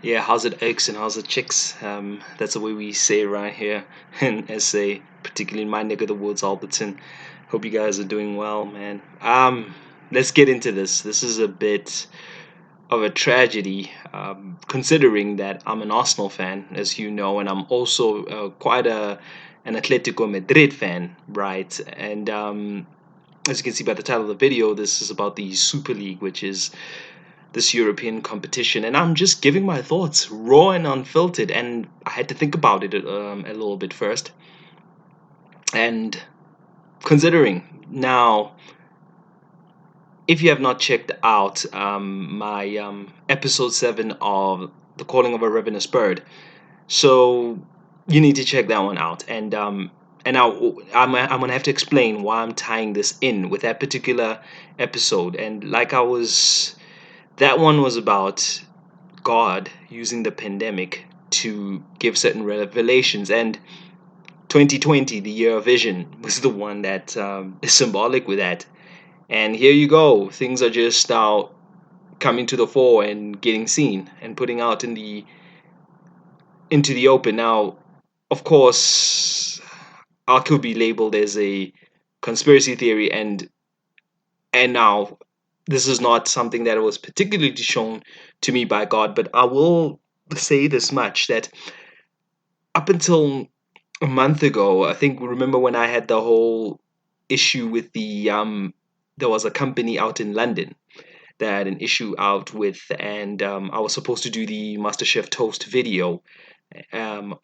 Yeah, how's it oaks and how's it chicks? That's the way we say right here in SA, particularly in my neck of the woods, Alberton. Hope you guys are doing well, man. Let's get into this. This is a bit of a tragedy, considering that I'm an Arsenal fan, as you know, and I'm also quite an Atletico Madrid fan, right? And as you can see by the title of the video, this is about the Super League, which is this European competition, and I'm just giving my thoughts raw and unfiltered. And I had to think about it a little bit first. And considering now, if you have not checked out my episode 7 of The Calling of a Ravenous Bird, so you need to check that one out. And now I'm gonna have to explain why I'm tying this in with that particular episode. And that one was about God using the pandemic to give certain revelations. And 2020, the year of vision, was the one that is symbolic with that. And here you go. Things are just now coming to the fore and getting seen and putting out into the open. Now, of course, I could be labeled as a conspiracy theory, and now this is not something that was particularly shown to me by God, but I will say this much, that up until a month ago, I think, remember when I had the whole issue with there was a company out in London that I had an issue out with, and I was supposed to do the MasterChef Toast video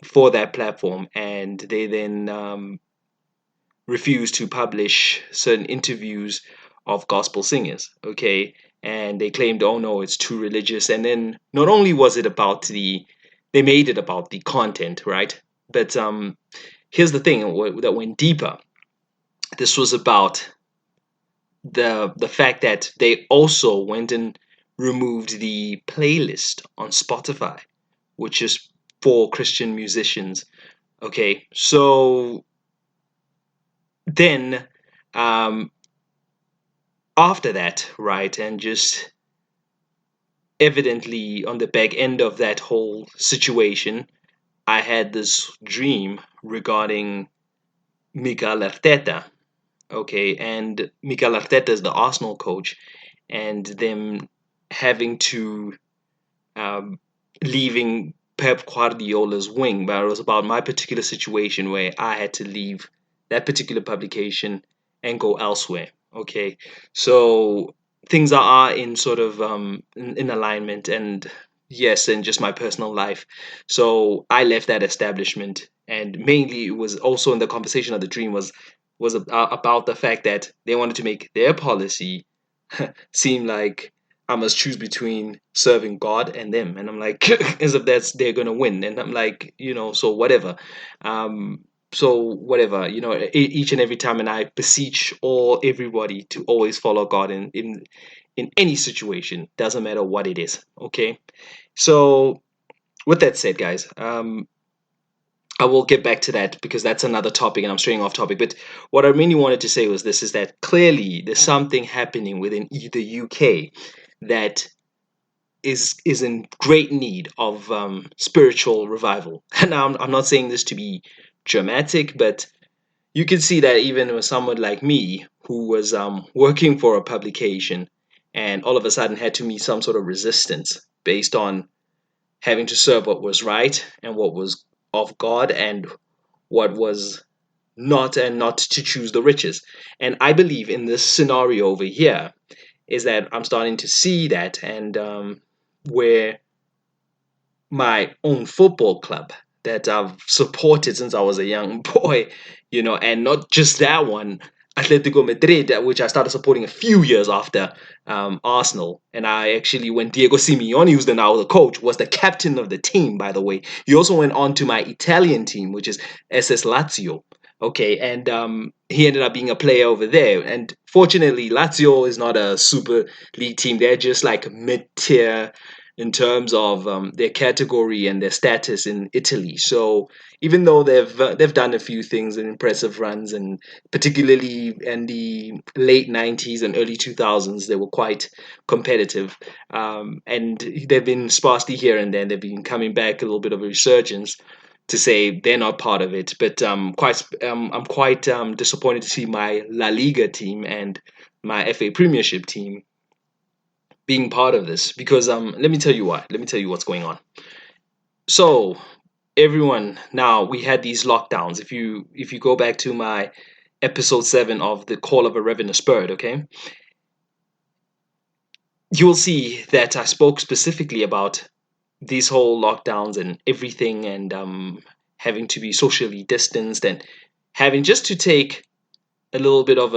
for that platform, and they then refused to publish certain interviews of gospel singers, okay? And they claimed, oh no, it's too religious. And then not only was it about they made it about the content, right? But here's the thing that went deeper. This was about the fact that they also went and removed the playlist on Spotify, which is for Christian musicians. Okay, so then um, after that, right, and just evidently on the back end of that whole situation, I had this dream regarding Miguel Arteta. Okay, and Miguel Arteta is the Arsenal coach, and them having to um, leaving Pep Guardiola's wing. But it was about my particular situation where I had to leave that particular publication and go elsewhere. Okay, so things are in sort of in alignment, and yes, and just my personal life. So I left that establishment, and mainly it was also in the conversation of the dream about the fact that they wanted to make their policy seem like I must choose between serving God and them. And I'm like, as if they're gonna win. And I'm like, so whatever. So whatever, each and every time, and I beseech everybody to always follow God in any situation, doesn't matter what it is. Okay. So with that said, guys, I will get back to that because that's another topic and I'm straying off topic. But what I really wanted to say was this, is that clearly there's something happening within the UK that is in great need of spiritual revival. And I'm not saying this to be dramatic, but you can see that even with someone like me who was working for a publication and all of a sudden had to meet some sort of resistance based on having to serve what was right and what was of God and what was not, and not to choose the riches. And I believe in this scenario over here is that I'm starting to see that, and where my own football club that I've supported since I was a young boy, and not just that one, Atletico Madrid, which I started supporting a few years after Arsenal. And I actually, when Diego Simeone, who's now the coach, was the captain of the team, by the way. He also went on to my Italian team, which is SS Lazio. Okay, and he ended up being a player over there. And fortunately, Lazio is not a super league team. They're just like mid-tier in terms of their category and their status in Italy. So even though they've done a few things and impressive runs, and particularly in the late 90s and early 2000s, they were quite competitive. And they've been sparsely here and then. They've been coming back, a little bit of a resurgence, to say they're not part of it. But I'm quite disappointed to see my La Liga team and my FA Premiership team being part of this, because let me tell you why. Let me tell you what's going on. So everyone, now we had these lockdowns. If you go back to my episode 7 of the Call of a Ravenous Bird, okay, you'll see that I spoke specifically about these whole lockdowns and everything, and having to be socially distanced, and having just to take a little bit of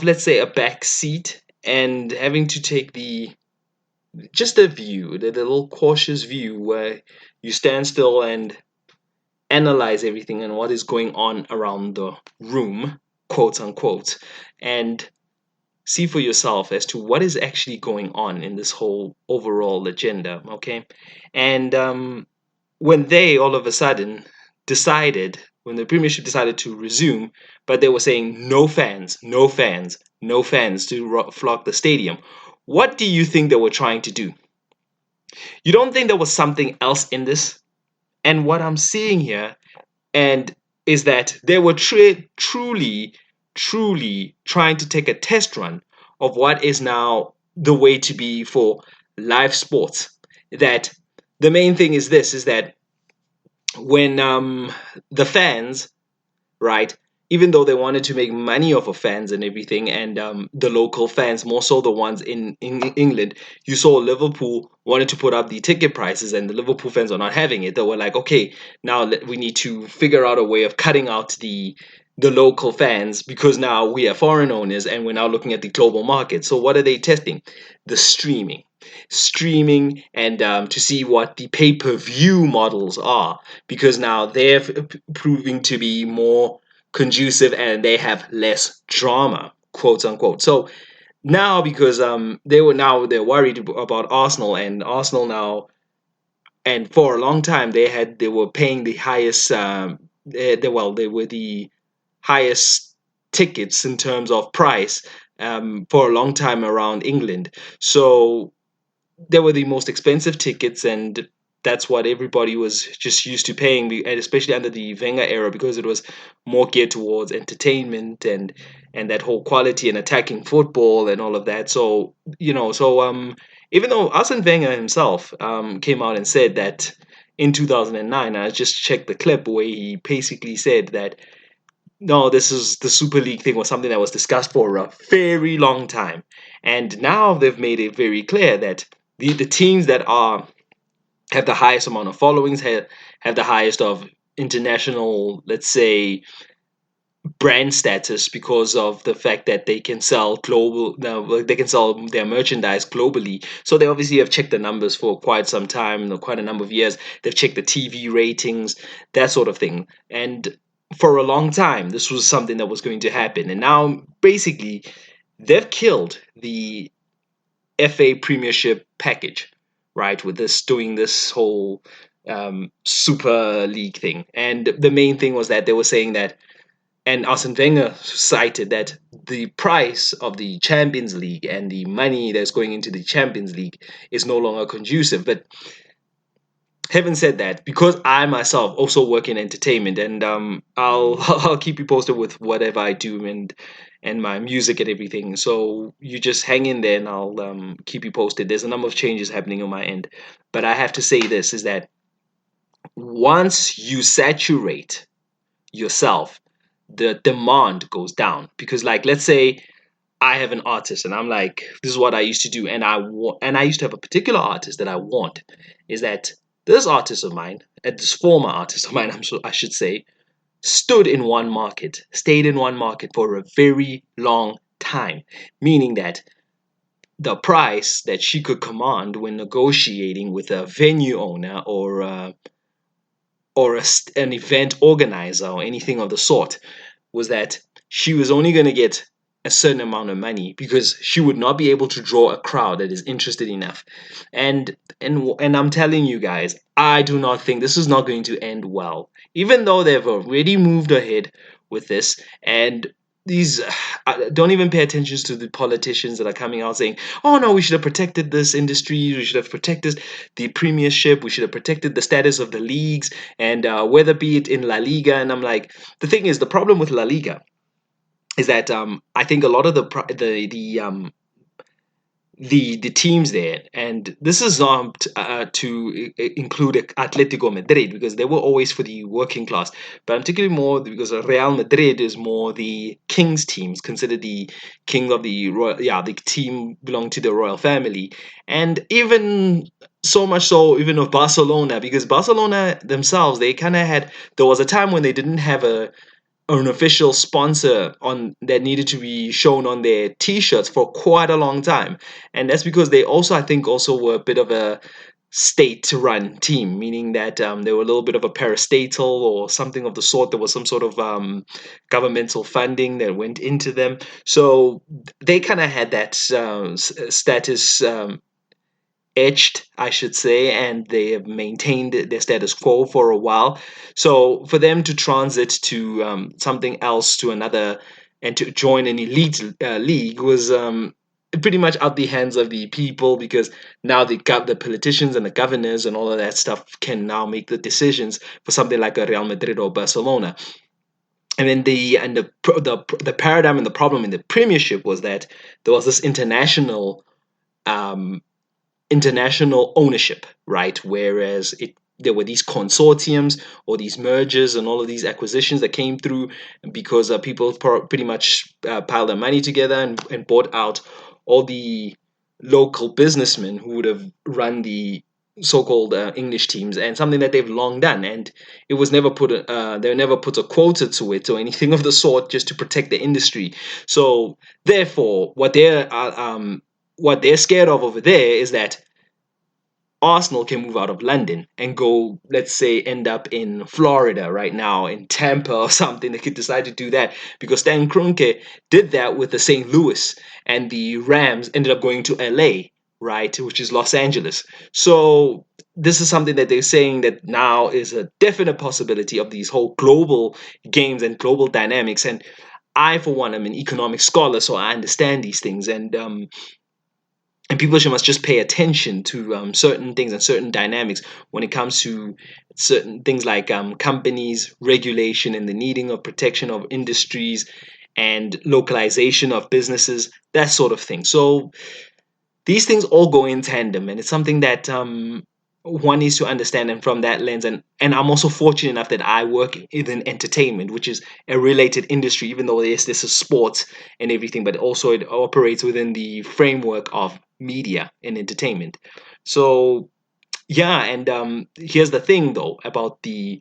let's say a back seat, and having to take just a view, the little cautious view where you stand still and analyze everything and what is going on around the room, quote unquote, and see for yourself as to what is actually going on in this whole overall agenda, okay? And when they all of a sudden decided, when the Premiership decided to resume, but they were saying no fans, no fans, no fans to flock the stadium, what do you think they were trying to do? You don't think there was something else in this? And what I'm seeing here and is that they were truly trying to take a test run of what is now the way to be for live sports. That the main thing is this: is that when the fans, right? Even though they wanted to make money off of fans and everything, and the local fans, more so the ones in England, you saw Liverpool wanted to put up the ticket prices, and the Liverpool fans are not having it. They were like, okay, now we need to figure out a way of cutting out the local fans, because now we are foreign owners and we're now looking at the global market. So what are they testing? The streaming, and to see what the pay-per-view models are, because now they're proving to be more conducive and they have less drama, quote unquote. So now, because they're worried about Arsenal, and Arsenal now, and for a long time they were paying the highest they were the highest tickets in terms of price for a long time around England. So they were the most expensive tickets, and that's what everybody was just used to paying, and especially under the Wenger era, because it was more geared towards entertainment and that whole quality and attacking football and all of that. So even though Arsene Wenger himself came out and said that in 2009, I just checked the clip where he basically said that no, this is the Super League thing was something that was discussed for a very long time, and now they've made it very clear that the teams that are have the highest amount of followings, have the highest of international, let's say, brand status, because of the fact that they can sell global now, they can sell their merchandise globally. So they obviously have checked the numbers for quite some time, quite a number of years. They've checked the TV ratings, that sort of thing, and for a long time this was something that was going to happen. And now basically they've killed the FA Premiership package, right? With this doing this whole Super League thing. And the main thing was that they were saying that, and Arsene Wenger cited that the price of the Champions League and the money that's going into the Champions League is no longer conducive. But having said that, because I myself also work in entertainment, and I'll I'll keep you posted with whatever I do, and my music and everything. So you just hang in there, and I'll keep you posted. There's a number of changes happening on my end, but I have to say this: is that once you saturate yourself, the demand goes down. Because, like, let's say I have an artist, and I'm like, this is what I used to do, and I used to have a particular artist that I want, is that this artist of mine, this former artist of mine, I should say, stood in one market, stayed in one market for a very long time, meaning that the price that she could command when negotiating with a venue owner, or an event organizer or anything of the sort, was that she was only going to get a certain amount of money because she would not be able to draw a crowd that is interested enough. And I'm telling you guys, I do not think this is not going to end well. Even though they've already moved ahead with this, and these don't even pay attention to the politicians that are coming out saying, "Oh no, we should have protected this industry. We should have protected the Premiership. We should have protected the status of the leagues, and whether be it in La Liga." And I'm like, the thing is, the problem with La Liga is that I think a lot of the teams there, and this is not to include Atletico Madrid because they were always for the working class, but particularly more because Real Madrid is more the king's teams, considered the king of the royal, yeah, the team belonging to the royal family, and even so much so even of Barcelona, because Barcelona themselves, they kind of had, there was a time when they didn't have an official sponsor on that needed to be shown on their t-shirts for quite a long time, and that's because they also, I think, also were a bit of a state run team, meaning that they were a little bit of a parastatal or something of the sort. There was some sort of governmental funding that went into them, so they kind of had that status etched, I should say, and they have maintained their status quo for a while. So for them to transit to something else, to another, and to join an elite league was pretty much out the hands of the people, because now the politicians and the governors and all of that stuff can now make the decisions for something like a Real Madrid or Barcelona. And then the paradigm and the problem in the Premiership was that there was this um, international ownership, right? Whereas there were these consortiums or these mergers and all of these acquisitions that came through because people pretty much piled their money together and bought out all the local businessmen who would have run the so-called English teams, and something that they've long done. And it was never they never put a quota to it or anything of the sort, just to protect the industry. So therefore, what they're scared of over there is that Arsenal can move out of London and go, let's say, end up in Florida right now, in Tampa or something. They could decide to do that because Stan Kroenke did that with the St. Louis, and the Rams ended up going to LA, right, which is Los Angeles. So this is something that they're saying that now is a definite possibility of these whole global games and global dynamics. And I, for one, am an economic scholar, so I understand these things. And people must just pay attention to certain things and certain dynamics when it comes to certain things like companies, regulation, and the needing of protection of industries and localization of businesses, that sort of thing. So these things all go in tandem, and it's something that one needs to understand. And from that lens, and I'm also fortunate enough that I work in entertainment, which is a related industry, even though yes, this is sports and everything, but also it operates within the framework of media and entertainment. So yeah, and here's the thing though about the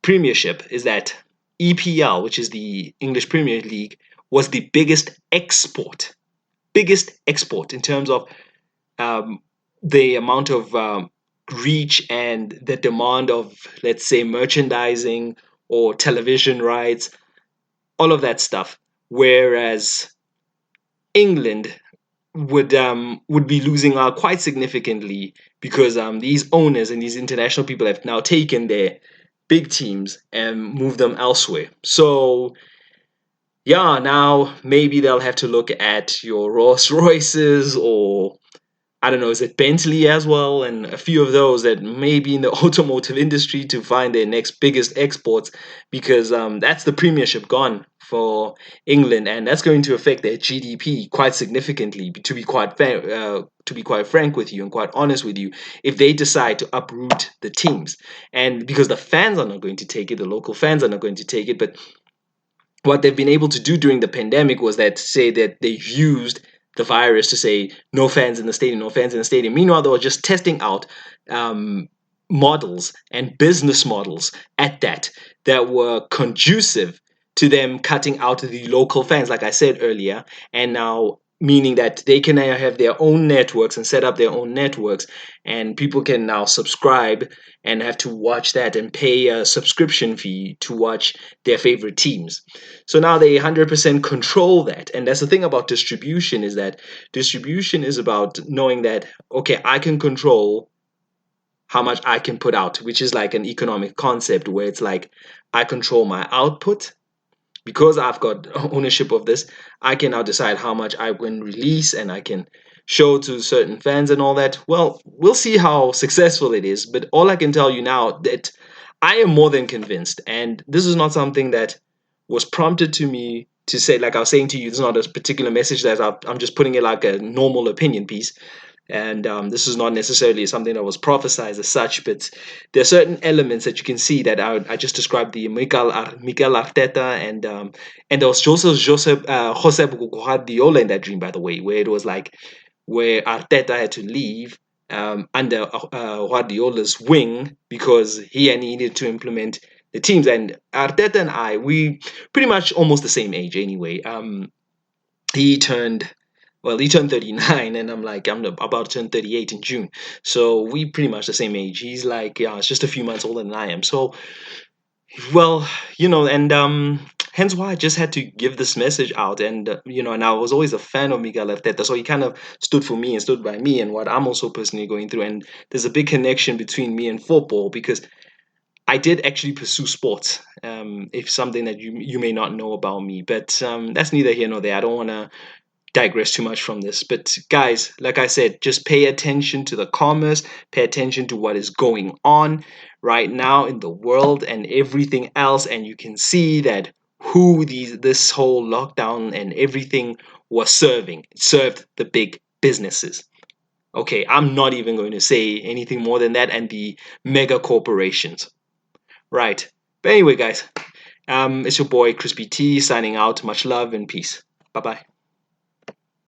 Premiership is that EPL, which is the English Premier League, was the biggest export in terms of um, the amount of reach and the demand of, let's say, merchandising or television rights, all of that stuff. Whereas England would be losing out quite significantly because these owners and these international people have now taken their big teams and moved them elsewhere. So yeah, now maybe they'll have to look at your Rolls Royces, or I don't know, is it Bentley as well? And a few of those that may be in the automotive industry to find their next biggest exports, because that's the Premiership gone for England, and that's going to affect their GDP quite significantly. To be quite frank with you and quite honest with you, if they decide to uproot the teams, and because the fans are not going to take it, the local fans are not going to take it, but what they've been able to do during the pandemic was that say that they used the virus to say no fans in the stadium, no fans in the stadium. Meanwhile, they were just testing out um, models and business models at that were conducive to them cutting out the local fans, like I said earlier, and now meaning that they can now have their own networks and set up their own networks, and people can now subscribe and have to watch that and pay a subscription fee to watch their favorite teams. So now they 100% control that. And that's the thing about distribution, is that distribution is about knowing that, okay, I can control how much I can put out, which is like an economic concept where it's like I control my output. Because I've got ownership of this, I can now decide how much I can release and I can show to certain fans and all that. Well, we'll see how successful it is, but all I can tell you now that I am more than convinced, and this is not something that was prompted to me to say, like I was saying to you, this is not a particular message that I'm just putting it like a normal opinion piece. And this is not necessarily something that was prophesized as such, but there are certain elements that you can see that I just described, the Miguel Arteta, and there was Josep Guardiola in that dream, by the way, where it was like where Arteta had to leave under Guardiola's wing because he needed to implement the teams. And Arteta and we pretty much almost the same age anyway. He turned he turned 39, and I'm about to turn 38 in June. So we pretty much the same age. He's like, yeah, it's just a few months older than I am. So, well, and hence why I just had to give this message out. And, and I was always a fan of Miguel Arteta. So he kind of stood for me and stood by me and what I'm also personally going through. And there's a big connection between me and football because I did actually pursue sports. If something that you may not know about me, but that's neither here nor there. I don't want to digress too much from this. But guys, like I said, just pay attention to the commerce, pay attention to what is going on right now in the world and everything else, and you can see that who this whole lockdown and everything was serving. It served the big businesses. Okay, I'm not even going to say anything more than that, and the mega corporations. Right. But anyway, guys, it's your boy Crispy T signing out. Much love and peace. Bye bye.